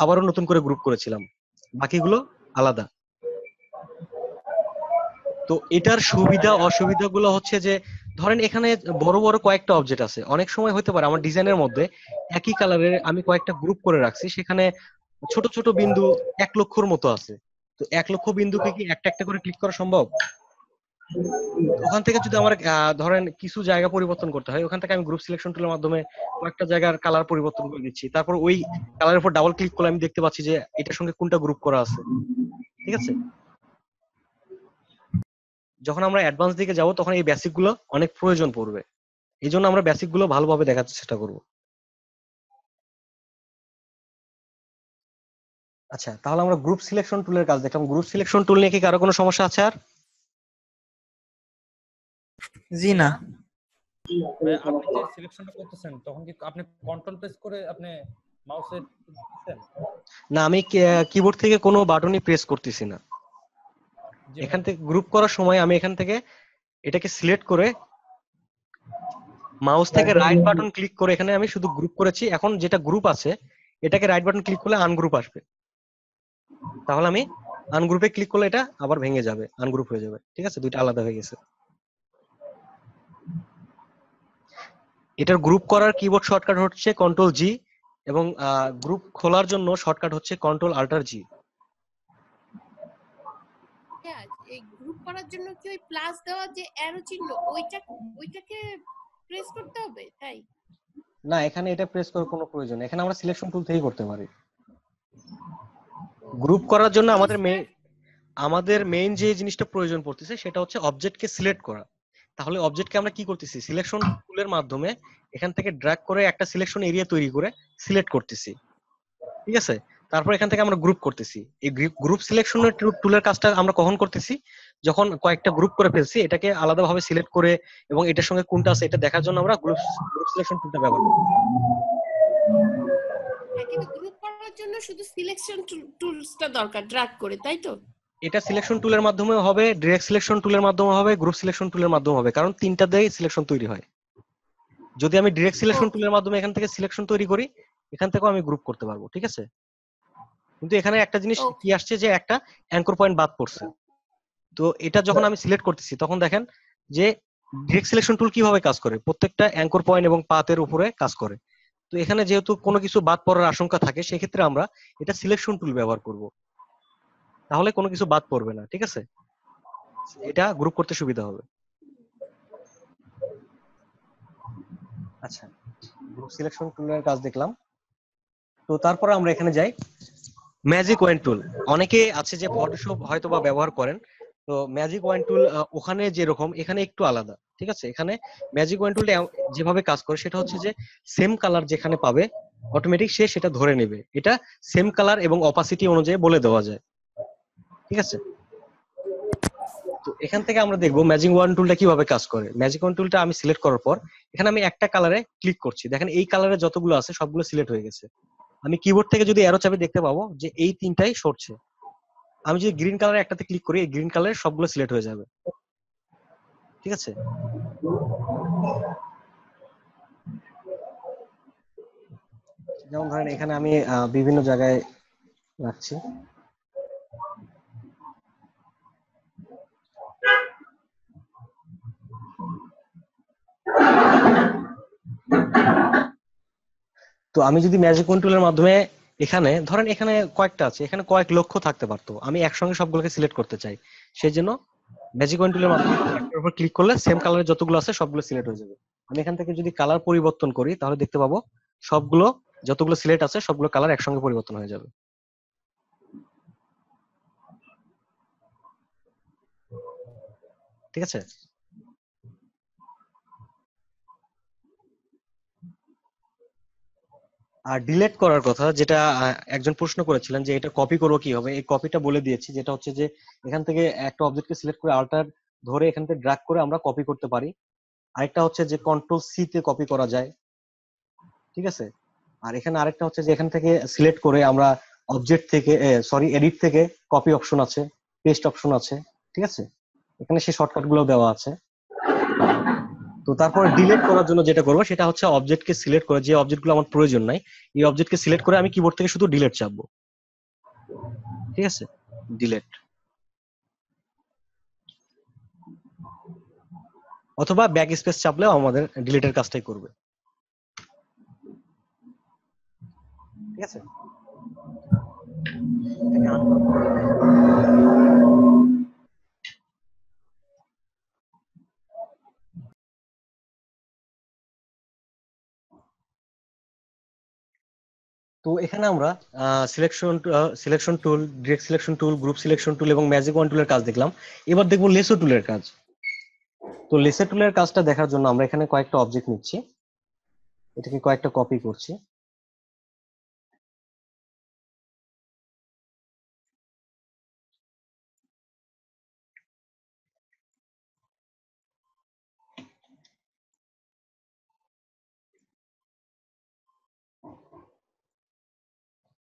আবারও নতুন করে গ্রুপ করেছিলাম, বাকিগুলো আলাদা। তো এটার সুবিধা অসুবিধাগুলো হচ্ছে যে ধরেন এখানে বড় বড় কয়েকটা অবজেক্ট আছে, অনেক সময় হতে পারে আমার ডিজাইনের মধ্যে একই কালারের আমি কয়েকটা গ্রুপ করে রাখছি, সেখানে ছোট ছোট বিন্দু 1 লক্ষর মতো আছে। তো 1 লক্ষ বিন্দুকে কি একটা একটা করে ক্লিক করা সম্ভব? ওখান থেকে যদি আমার ধরেন কিছু জায়গা পরিবর্তন করতে হয়, ওখান থেকে আমি গ্রুপ সিলেকশন টুলের মাধ্যমে কয়েকটা জায়গার কালার পরিবর্তন করে দিচ্ছি, তারপর ওই কালারের উপর ডাবল ক্লিক করলে আমি দেখতে পাচ্ছি যে এটার সঙ্গে কোনটা গ্রুপ করা আছে। ঠিক আছে, যখন আমরা অ্যাডভান্স দিকে যাব তখন এই বেসিক গুলো অনেক প্রয়োজন পড়বে, এই জন্য আমরা বেসিক গুলো ভালোভাবে দেখার চেষ্টা করব। আচ্ছা, তাহলে আমরা গ্রুপ সিলেকশন টুলের কাজ দেখলাম। গ্রুপ সিলেকশন টুল নিয়ে কি কারো কোনো সমস্যা আছে আর? জি না। ভাই আপনি যে সিলেকশনটা করতেছেন তখন কি আপনি কন্ট্রোল প্রেস করে আপনি মাউসের দিচ্ছেন? না, আমি কিবোর্ড থেকে কোনো বাটনই প্রেস করতেছি না। এখান থেকে গ্রুপ করার সময় আমি এখান থেকে এটাকে সিলেক্ট করে মাউস থেকে রাইট বাটন ক্লিক করে এখানে আমি শুধু গ্রুপ করেছি। এখন যেটা গ্রুপ আছে এটাকে রাইট বাটন ক্লিক করলে আনগ্রুপ আসবে, তাহলে আমি আনগ্রুপে ক্লিক করলে এটা আবার ভেঙে যাবে, আনগ্রুপ হয়ে যাবে। ঠিক আছে, দুইটা আলাদা হয়ে গেছে। এটার গ্রুপ করার কিবোর্ড শর্টকাট হচ্ছে কন্ট্রোল জি, এবং গ্রুপ খোলার জন্য শর্টকাট হচ্ছে কন্ট্রোল আল্টার জি। হ্যাঁ, এই গ্রুপ করার জন্য কি ওই প্লাস দেওয়া যে অ্যারো চিহ্ন ওইটাকে প্রেস করতে হবে? তাই না, এখানে এটা প্রেস করার কোনো প্রয়োজন নেই, এখানে আমরা সিলেকশন টুল থেকেই করতে পারি। গ্রুপ করার জন্য আমাদের মেইন যে জিনিসটা প্রয়োজন পড়তেছে সেটা হচ্ছে অবজেক্টকে সিলেক্ট করা। তাহলে অবজেক্টকে আমরা কি করতেছি? সিলেকশন টুলের মাধ্যমে এখান থেকে ড্র্যাগ করে একটা সিলেকশন এরিয়া তৈরি করে সিলেক্ট করতেছি। ঠিক আছে, তারপর এখান থেকে আমরা গ্রুপ করতেছি। এই গ্রুপ সিলেকশনের টুলের কাজটা আমরা কখন করতেছি? যখন কয়েকটা গ্রুপ করে ফেলছি, এটাকে আলাদাভাবে সিলেক্ট করে এবং এটার সঙ্গে কোনটা আছে এটা দেখার জন্য আমরা গ্রুপ সিলেকশন টুলটা ব্যবহার করি। হ্যাঁ, কিন্তু গ্রুপ করার জন্য শুধু সিলেকশন টুলসটা দরকার, ড্র্যাগ করে, তাই তো? এটা সিলেকশন টুলের মাধ্যমে হবে, ডিরেক্ট সিলেকশন টুলের মাধ্যমে হবে, গ্রুপ সিলেকশন টুলের মাধ্যমে হবে, কারণ তিনটা দিয়েই সিলেকশন তৈরি হয়। যদি আমি ডিরেক্ট সিলেকশন টুলের মাধ্যমে এখান থেকে সিলেকশন তৈরি করি, এখান থেকেও আমি গ্রুপ করতে পারবো। ঠিক আছে, কিন্তু এখানে একটা জিনিস কি আসছে যে একটা অ্যাঙ্কর পয়েন্ট বাদ পড়ছে। তো এটা যখন আমি সিলেক্ট করতেছি তখন দেখেন যে ডিরেক্ট সিলেকশন টুল কিভাবে কাজ করে, প্রত্যেকটা অ্যাঙ্কর পয়েন্ট এবং পাথের উপরে কাজ করে। তো এখানে যেহেতু কোনো কিছু বাদ পড়ার আশঙ্কা থাকে, সেক্ষেত্রে আমরা এটা সিলেকশন টুল ব্যবহার করব, তাহলে কোনো কিছু বাদ পড়বে না। ঠিক আছে, এটা গ্রুপ করতে সুবিধা হবে। আচ্ছা, গ্রুপ সিলেকশন টুলের কাজ দেখলাম। তো তারপরে আমরা এখানে যাই ম্যাজিক ওয়াইন টুল। অনেকে আছে যে ফটোশপ হয়তো বা ব্যবহার করেন, তো ম্যাজিক ওয়াইন টুল ওখানে যেরকম এখানে একটু আলাদা। ঠিক আছে, এখানে ম্যাজিক ওয়াইন টুলটা যেভাবে কাজ করে সেটা হচ্ছে যে সেম কালার যেখানে পাবে অটোমেটিক সে সেটা ধরে নেবে। এটা সেম কালার এবং অপাসিটি অনুযায়ী বলে দেওয়া যায়। ঠিক আছে, তো এখান থেকে আমরা দেখবো ম্যাজিক ওয়ান টুলটা কিভাবে কাজ করে। ম্যাজিক ওয়ান টুলটা আমি সিলেক্ট করার পর এখানে আমি একটা কালারে ক্লিক করছি, দেখেন এই কালারে যতগুলো আছে সবগুলো সিলেক্ট হয়ে গেছে। আমি কিবোর্ড থেকে যদি অ্যারো চাপে দেখতে পাবো যে এই তিনটাই সরছে। আমি যদি গ্রিন কালারে একটাতে ক্লিক করি, এই গ্রিন কালারের সবগুলো সিলেক্ট হয়ে যাবে। ঠিক আছে, যেমন ধরেন এখানে আমি বিভিন্ন জায়গায় রাখছি। তো আমি যদি ম্যাজিক ওয়ান টুলের মাধ্যমে এখানে ধরেন এখানে কয়েকটা আছে, এখানে কয়েক লক্ষ থাকতে পারতো, আমি একসঙ্গে সবগুলোকে সিলেক্ট করতে চাই, সেই জন্য ম্যাজিক ওয়ান টুলের মাধ্যমে একটার উপর ক্লিক করলে সেম কালারের যতগুলো আছে সবগুলো সিলেক্ট হয়ে যাবে। আমি এখান থেকে যদি কালার পরিবর্তন করি তাহলে দেখতে পাবো সবগুলো যতগুলো সিলেক্ট আছে সবগুলো কালার একসঙ্গে পরিবর্তন হয়ে যাবে। ঠিক আছে? আর ডিলিট করার কথা যেটা একজন প্রশ্ন করেছিলেন যে এটা কপি করবো কিভাবে, এই কপিটা বলে দিয়েছি, যেটা হচ্ছে যে এখান থেকে একটা অবজেক্টকে সিলেক্ট করে আল্টার ধরে এখান থেকে ড্র্যাগ করে আমরা কপি করতে পারি। আরেকটা হচ্ছে যে কন্ট্রোল সি তে কপি করা যায়। ঠিক আছে? আর এখানে আরেকটা হচ্ছে যে এখান থেকে সিলেক্ট করে আমরা অবজেক্ট থেকে এডিট থেকে কপি অপশন আছে, পেস্ট অপশন আছে। ঠিক আছে? এখানে সেই শর্টকাট গুলো দেওয়া আছে। তো তারপর ডিলিট করার জন্য যেটা করবো সেটা হচ্ছে অবজেক্টকে সিলেক্ট করে, যে অবজেক্টগুলো আমার প্রয়োজন নাই এই অবজেক্টকে সিলেক্ট করে আমি কিবোর্ড থেকে শুধু ডিলিট চাপবো। ঠিক আছে? ডিলিট অথবা ব্যাক স্পেস চাপলেও আমাদের ডিলিটের কাজটাই করবে। ঠিক আছে? তো এখানে আমরা selection tool, direct selection tool, group selection tool এবং ম্যাজিক ওয়ান টুলের কাজ দেখলাম। এবার দেখবো লেসো টুলের কাজ। তো লেসো টুলের কাজটা দেখার জন্য আমরা এখানে কয়েকটা অবজেক্ট নিচ্ছি, এটাকে কয়েকটা কপি করছি।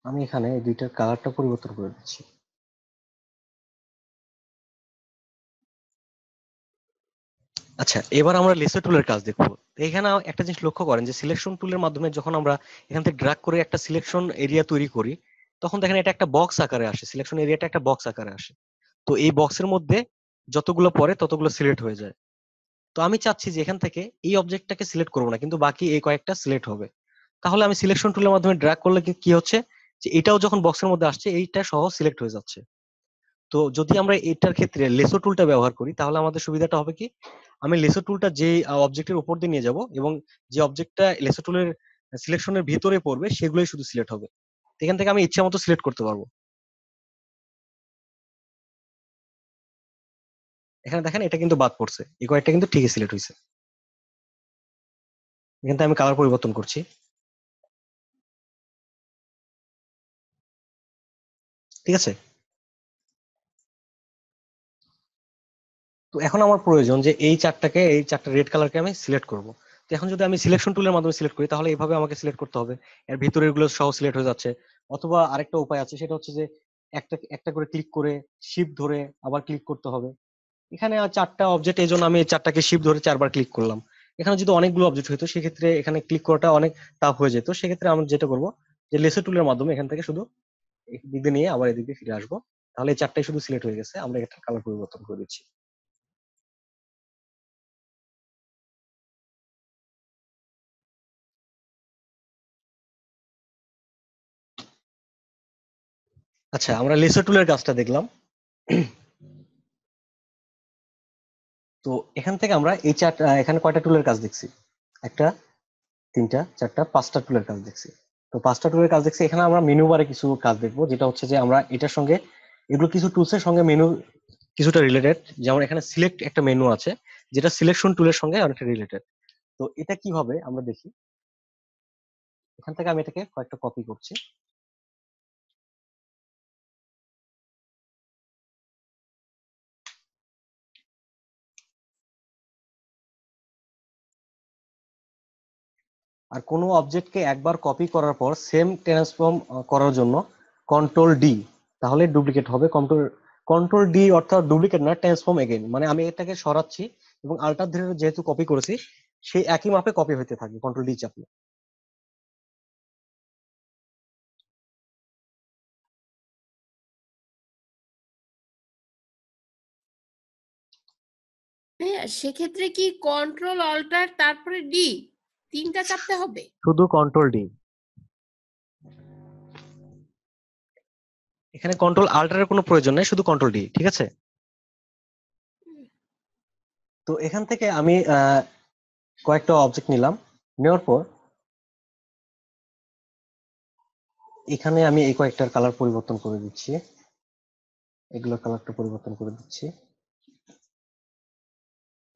আমি এখানে এই দুইটার কালারটা পরিবর্তন করে দিচ্ছি। আচ্ছা, এবার আমরা লেসো টুলের কাজ দেখবো। এখানে একটা জিনিস লক্ষ্য করেন যে সিলেকশন টুলের মাধ্যমে যখন আমরা এখান থেকে ড্র্যাগ করে একটা সিলেকশন এরিয়া তৈরি করি তখন দেখেন এটা একটা বক্স আকারে আসে, সিলেকশন এরিয়াটা একটা বক্স আকারে আসে। তো এই বক্সের মধ্যে যতগুলো পড়ে ততগুলো সিলেক্ট হয়ে যায়। তো আমি চাচ্ছি যে এখান থেকে এই অবজেক্টটাকে সিলেক্ট করবো না, কিন্তু বাকি এই কয়েকটা সিলেক্ট হবে। তাহলে আমি সিলেকশন টুলের মাধ্যমে ড্র্যাগ করলে কি হচ্ছে যে এটাও যখন বক্সের মধ্যে আসছে এইটা সহ সিলেক্ট হয়ে যাচ্ছে। তো যদি আমরা এটার ক্ষেত্রে লেসো টুলটা ব্যবহার করি তাহলে আমাদের সুবিধাটা হবে কি, আমি লেসো টুলটা যে অবজেক্টের উপর দিয়ে নিয়ে যাব এবং যে অবজেক্টটা লেসো টুলের সিলেকশনের ভিতরে পড়বে সেগুলোই শুধু সিলেক্ট হবে। এখান থেকে আমি ইচ্ছা মতো সিলেক্ট করতে পারবো। এখানে দেখেন এটা কিন্তু বাদ পড়ছে, এই কয়েকটা কিন্তু ঠিকই সিলেক্ট হয়েছে। এখান থেকে আমি কালার পরিবর্তন করছি। ঠিক আছে? তো এখন আমার প্রয়োজন যে এই চারটা রেড কালারকে আমি সিলেক্ট করব। তো এখন যদি আমি সিলেকশন টুলের মাধ্যমে সিলেক্ট করি তাহলে এইভাবে আমাকে সিলেক্ট করতে হবে, এর ভিতরের গুলো সহ সিলেক্ট হয়ে যাচ্ছে। অথবা আরেকটা উপায় আছে, সেটা হচ্ছে যে একটা একটা করে ক্লিক করে শিফট ধরে আবার ক্লিক করতে হবে। এখানে চারটা অবজেক্ট, এই জন্য আমি এই চারটাকে শিফট ধরে 4 বার ক্লিক করলাম। এখানে যদি অনেকগুলো অবজেক্ট হতো সেক্ষেত্রে এখানে ক্লিক করাটা অনেক টাফ হয়ে যেত। সেক্ষেত্রে আমি যেটা করবো যে লেসো টুলের মাধ্যমে এখান থেকে শুধু এদিক দিয়ে নিয়ে আবার এদিক দিয়ে ফিরে আসবো। তাহলে এই চারটাই শুধু সিলেক্ট হয়ে গেছে, আমরা এটা কালার পরিবর্তন করে দিচ্ছি। আচ্ছা, আমরা লেসো টুলের কাজটা দেখলাম। তো এখান থেকে আমরা এই চারটা, এখানে কয়টা টুলের কাজ দেখছি? একটা, তিনটা, চারটা, পাঁচটা টুলের কাজ দেখছি। তো পাঁচটা টুলের কাজ দেখছি। এখানে আমরা মেনু বারে কিছু কাজ দেখবো, যেটা হচ্ছে যে আমরা এটার সঙ্গে এগুলো কিছু টুলসের সঙ্গে মেনু কিছুটা রিলেটেড। যেমন এখানে সিলেক্ট একটা মেনু আছে যেটা সিলেকশন টুলের সঙ্গে অনেকটা রিলেটেড। তো এটা কিভাবে আমরা দেখি, এখান থেকে আমি এটাকে কয়েকটা কপি করছি। আর কোনো অবজেক্টকে একবার কপি করার পর সেম ট্রান্সফর্ম করার জন্য কন্ট্রোল ডি, তাহলে ডুপ্লিকেট হবে। কন্ট্রোল ডি অর্থাৎ ডুপ্লিকেট না, ট্রান্সফর্ম এগেইন, মানে আমি এটাকে সরাচ্ছি এবং আল্টার ধরে যেহেতু কপি করেছি সেই একই মাপে কপি হতে থাকবে কন্ট্রোল ডি চাপলে। হ্যাঁ, সেক্ষেত্রে কি কন্ট্রোল অল্টার তারপরে ডি তিনটা চাপতে হবে? শুধু কন্ট্রোল ডি। এখানে কন্ট্রোল আল্টারের কোনো প্রয়োজন নেই, শুধু কন্ট্রোল ডি, ঠিক আছে? তো এখান থেকে আমি কয়েকটা অবজেক্ট নিলাম, নেওয়ার পর এখানে আমি এই কয়েকটার কালার পরিবর্তন করে দিচ্ছি, এগুলোর কালারটা পরিবর্তন করে দিচ্ছি।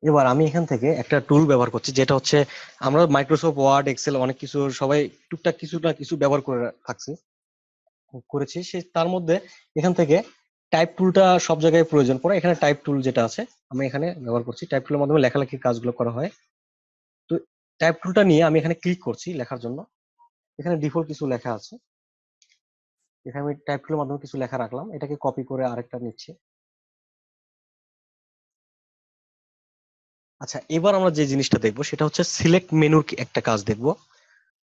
এবার আমি এখান থেকে একটা টুল ব্যবহার করছি, যেটা হচ্ছে আমরা মাইক্রোসফট ওয়ার্ড, এক্সেল অনেক কিছু সবাই টুকটাক কিছু না কিছু ব্যবহার করে করেছি, সে তার মধ্যে এখান থেকে টাইপ টুলটা সব জায়গায় প্রয়োজন পড়ে। এখানে টাইপ টুল যেটা আছে আমি এখানে ব্যবহার করছি, টাইপ টুলের মাধ্যমে লেখালেখির কাজগুলো করা হয়। তো টাইপ টুলটা নিয়ে আমি এখানে ক্লিক করছি লেখার জন্য। এখানে ডিফল্ট কিছু লেখা আছে, এখানে আমি টাইপ টুলের মাধ্যমে কিছু লেখা রাখলাম, এটাকে কপি করে আরেকটা নিচ্ছি। আচ্ছা, এবার আমরা যে জিনিসটা দেখবো সেটা হচ্ছে সিলেক্ট মেনুর একটা কাজ দেখবো।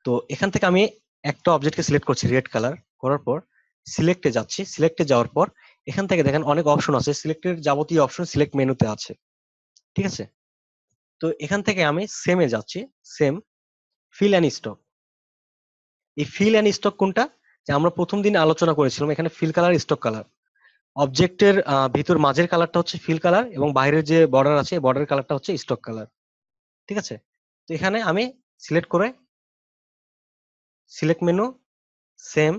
তো এখান থেকে আমি একটা অবজেক্টকে সিলেক্ট করছি রেড কালার, করার পর সিলেক্টে যাচ্ছি। সিলেক্টে যাওয়ার পর এখান থেকে দেখেন অনেক অপশন আছে, সিলেক্টের যাবতীয় অপশন সিলেক্ট মেনুতে আছে, ঠিক আছে? তো এখান থেকে আমি সেমে যাচ্ছি, সেম ফিল অ্যান্ড স্টক। এই ফিল অ্যান্ড স্টক কোনটা, যে আমরা প্রথম দিন আলোচনা করেছিলাম, এখানে ফিল কালার, স্টক কালার। অবজেক্টের ভিতর মাঝের কালারটা হচ্ছে ফিল কালার এবং বাইরের যে বর্ডার আছে বর্ডারের কালারটা হচ্ছে স্টক কালার, ঠিক আছে? তো এখানে আমি সিলেক্ট করে select menu, same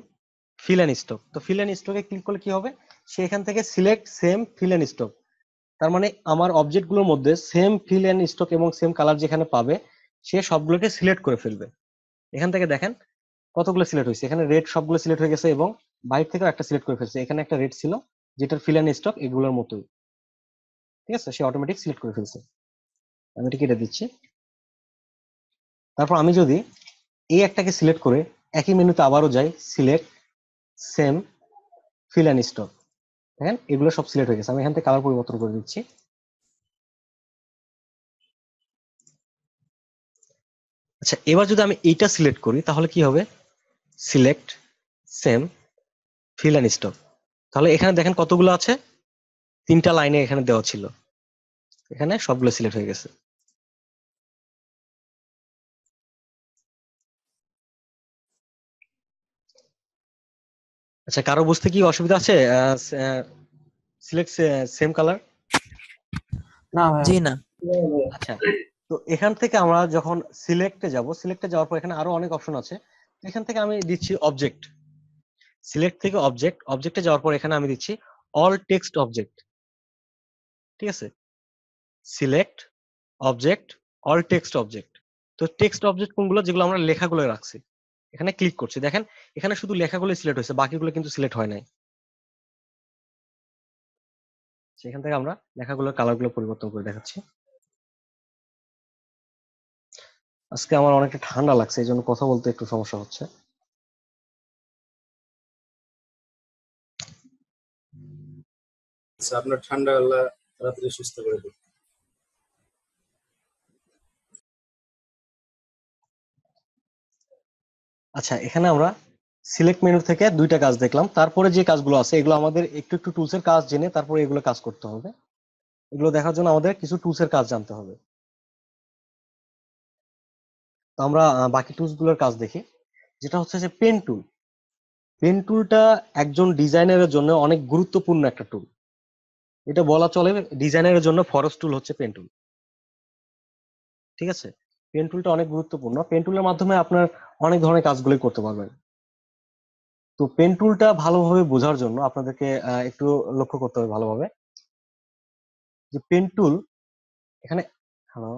fill and stroke. তো ফিল অ্যান্ড স্টকে ক্লিক করলে কি হবে, সে এখান থেকে select same fill and stroke, তার মানে আমার অবজেক্টগুলোর মধ্যে সেম ফিল অ্যান্ড স্টক এবং সেম কালার যেখানে পাবে সে সবগুলোকে সিলেক্ট করে ফেলবে। এখান থেকে দেখেন কতগুলো সিলেক্ট হয়েছে, এখানে রেড সবগুলো সিলেক্ট হয়ে গেছে এবং বাইরে থেকেও একটা সিলেক্ট করে ফেলছে। এখানে একটা রেড ছিল যেটার ফিল অ্যান্ড স্টক এগুলোর মতোই, ঠিক আছে? সে অটোমেটিক সিলেক্ট করে ফেলছে। আমি এটা কেটে দিচ্ছি। তারপর আমি যদি এই একটাকে সিলেক্ট করে একই মেনুতে আবারও যাই, select same fill and stroke, দেখেন এগুলো সব সিলেক্ট হয়ে গেছে। আমি এখান থেকে কালার পরিবর্তন করে দিচ্ছি। আচ্ছা, এবার যদি আমি এইটা সিলেক্ট করি তাহলে কি হবে, select same fill and stroke. তাহলে এখানে দেখেন কতগুলো আছে, 3টা লাইনে এখানে দেওয়া ছিল, এখানে সবগুলো সিলেক্ট হয়ে গেছে। আচ্ছা, কারো বুঝতে কি অসুবিধা আছে? Select same colour? না জি না। আচ্ছা, তো এখান থেকে আমরা যখন সিলেক্টে যাব, সিলেক্টে যাওয়ার পর এখানে আরো অনেক অপশন আছে। এখান থেকে আমি দিচ্ছি অবজেক্ট, সিলেক্ট থেকে অবজেক্ট, অবজেক্টে যাওয়ার পর এখানে আমি দিচ্ছি অল টেক্সট অবজেক্ট, ঠিক আছে? Select object all text object. তো টেক্সট অবজেক্ট কোনগুলো, যেগুলো আমরা লেখাগুলো রাখছি, এখানে ক্লিক করছি। দেখেন এখানে শুধু লেখাগুলো সিলেক্ট হয়েছে, বাকিগুলো কিন্তু সিলেক্ট হয় নাই। সেখান থেকে আমরা লেখাগুলোর কালারগুলো পরিবর্তন করে দেখাচ্ছি। আজকে আমার অনেকটা ঠান্ডা লাগছে, এই জন্য কথা বলতে একটু সমস্যা হচ্ছে। আচ্ছা, আপনার ঠান্ডা আল্লাহ তাড়াতাড়ি সুস্থ করে দেবে। আচ্ছা, এখানে আমরা সিলেক্ট মেনু থেকে 2টা কাজ দেখলাম। তারপরে যে কাজগুলো আছে এগুলো আমাদের একটু একটু টুলসের কাজ জেনে তারপরে এগুলো কাজ করতে হবে। এগুলো দেখার জন্য আমাদের কিছু টুলসের কাজ জানতে হবে। তো আমরা বাকি টুলস গুলোর কাজ দেখি, যেটা হচ্ছে যে পেন টুল। পেন টুলটা একজন ডিজাইনারের জন্য অনেক গুরুত্বপূর্ণ একটা টুল। এটা বলা চলে ডিজাইনারের জন্য ফরস টুল হচ্ছে পেন টুল, ঠিক আছে? পেন টুলটা অনেক গুরুত্বপূর্ণ। পেন টুলের মাধ্যমে আপনার অনেক ধরনের কাজগুলো করতে পারবেন। তো পেন টুলটা ভালোভাবে বোঝার জন্য আপনাদেরকে একটু লক্ষ্য করতে হবে ভালোভাবে, যে পেন টুল এখানে, হ্যালো,